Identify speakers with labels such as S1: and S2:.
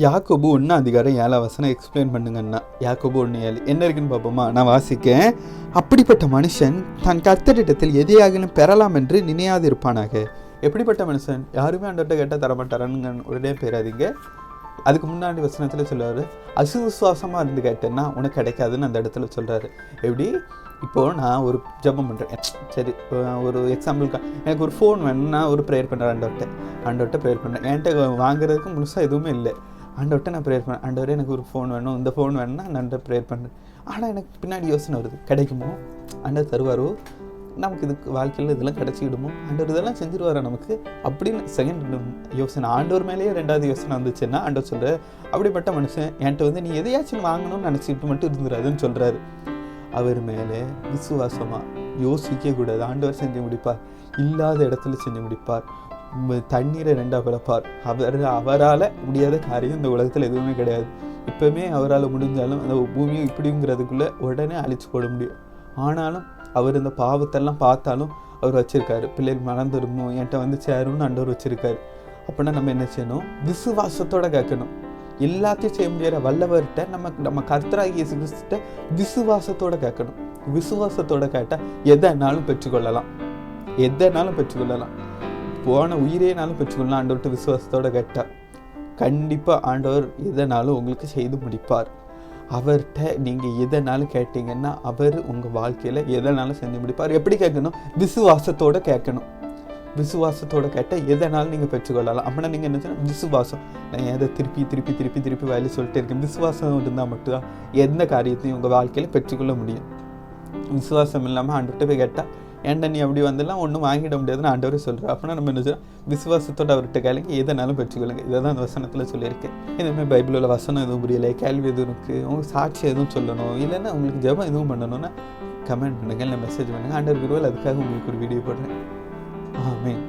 S1: யாக்கோபு 1:7 எக்ஸ்பிளைன் பண்ணுங்கண்ணா. யாக்கோபு 1:7 என்ன இருக்குன்னு பார்ப்போமா? நான் வாசிக்கேன். அப்படிப்பட்ட மனுஷன் தன் கர்த்தரிடத்தில் எதையாகிலும் பெறலாம் என்று நினையாது இருப்பானாக. எப்படிப்பட்ட மனுஷன்? யாருமே ஆண்டவர்கிட்ட கேட்டால் தரமாட்டாரான்னு உடனே பேராதீங்க. அதுக்கு முன்னாடி வசனத்தில் சொல்லுவார், அசுவிசுவாசமாக இருந்து கேட்டேன்னா உனக்கு கிடைக்காதுன்னு அந்த இடத்துல சொல்கிறாரு. எப்படி? இப்போது நான் ஒரு ஜெபம் பண்ணுறேன், சரி ஒரு எக்ஸாம்பிளுக்கு எனக்கு ஒரு ஃபோன் வேணும்னா ஒரு ப்ரேயர் பண்ணுறேன், ஆண்டவர்கிட்ட ப்ரேயர் பண்ணுறேன். என்கிட்ட வாங்குறதுக்கு முழுசாக எதுவுமே இல்லை. ஆண்டவர்கிட்ட நான் ப்ரேயர் பண்ணேன், ஆண்டவரே எனக்கு ஒரு ஃபோன் வேணும், இந்த ஃபோன் வேணும்னா நான் ப்ரேயர் பண்ணுறேன். ஆனால் எனக்கு பின்னாடி யோசனை வருது, கிடைக்குமோ, ஆண்டவர் தருவாரோ, நமக்கு இதுக்கு வாழ்க்கையில் இதெல்லாம் கிடச்சிக்கிடுமோ, ஆண்டவர் இதெல்லாம் செஞ்சுருவாரா நமக்கு அப்படின்னு செகண்ட் யோசனை. ஆண்டவர் மேலேயே ரெண்டாவது யோசனை வந்துச்சுன்னா ஆண்டவர் சொல்கிறார், அப்படிப்பட்ட மனுஷன் என்கிட்ட நீ எதையாச்சும் வாங்கணும்னு நினச்சிக்கிட்டு மட்டும் இருந்துடாதுன்னு சொல்கிறாரு. அவர் மேலே விசுவாசமாக யோசிக்கக்கூடாது. ஆண்டவர் செஞ்சு முடிப்பார், இல்லாத இடத்துல செஞ்சு முடிப்பார், தண்ணீரை ரெண்டாக பிளப்பார். அவரால் முடியாத காரியம் இந்த உலகத்தில் எதுவுமே கிடையாது. இப்போவுமே அவரால் முடிஞ்சாலும் அந்த பூமியும் இப்படிங்கிறதுக்குள்ளே உடனே அழிச்சு போட முடியும். ஆனாலும் அவர் இந்த பாவத்தெல்லாம் பார்த்தாலும் அவர் வச்சுருக்காரு, பிள்ளைகள் மறந்துடணும், என்கிட்ட சேரும்னு ஆண்டவர் வச்சுருக்காரு. அப்படின்னா நம்ம என்ன செய்யணும்? விசுவாசத்தோடு கேட்கணும். எல்லாத்தையும் செய்ய முடியாத வல்லவர்கிட்ட நம்ம கர்த்தராகிய இயேசு கிறிஸ்துட்ட விசுவாசத்தோடு கேட்கணும். விசுவாசத்தோடு கேட்டால் எதனாலும் பெற்றுக்கொள்ளலாம், போன உயிரேனாலும் பெற்றுக்கொள்ளலாம். ஆண்டவர்கிட்ட விசுவாசத்தோடு கேட்டால் கண்டிப்பாக ஆண்டவர் எதனாலும் உங்களுக்கு செய்து முடிப்பார். அவர்கிட்ட நீங்கள் எதனாலும் கேட்டீங்கன்னா அவர் உங்கள் வாழ்க்கையில் எதனாலும் செஞ்சு முடிப்பார். எப்படி கேட்கணும்? விசுவாசத்தோடு கேட்கணும். விசுவாசத்தோடு கேட்டால் எதனாலும் நீங்கள் பெற்றுக்கொள்ளலாம். அப்படின்னா நீங்கள் என்ன செய்யணும்? விசுவாசம். நான் எதை திருப்பி வாயில சொல்லிட்டே இருக்கேன். விசுவாசம் இருந்தால் மட்டும்தான் எந்த காரியத்தையும் உங்கள் வாழ்க்கையில் பெற்றுக்கொள்ள முடியும். விசுவாசம் இல்லாமல் ஆண்டவர்கிட்ட போய் கேட்டால் ஏன்டா நீ அப்படி வந்தெல்லாம் ஒன்றும் வாங்கிட முடியாதுன்னு ஆண்டவரே சொல்கிறார். அப்படின்னா நம்ம என்ன செய்யணும்? விசுவாசத்தோடு அவர்கிட்ட கேளுங்க, எதனாலும் பெற்றுக்கொள்ளுங்க. இதை தான் அந்த வசனத்தில் சொல்லியிருக்கேன். இதுமாதிரி பைபிளில் வசனம் எதுவும் புரியலை, கேள்வி எதுவும் இருக்குது, உங்களுக்கு சாட்சி எதுவும் சொல்லணும், இல்லைன்னா உங்களுக்கு ஜெபம் எதுவும் பண்ணணும்னா கமெண்ட் பண்ணுங்கள், இல்லை மெசேஜ் பண்ணுங்கள். ஆண்டவர் குருவில் அதுக்காக உங்களுக்கு ஒரு வீடியோ போடுறேன். ஆமென்.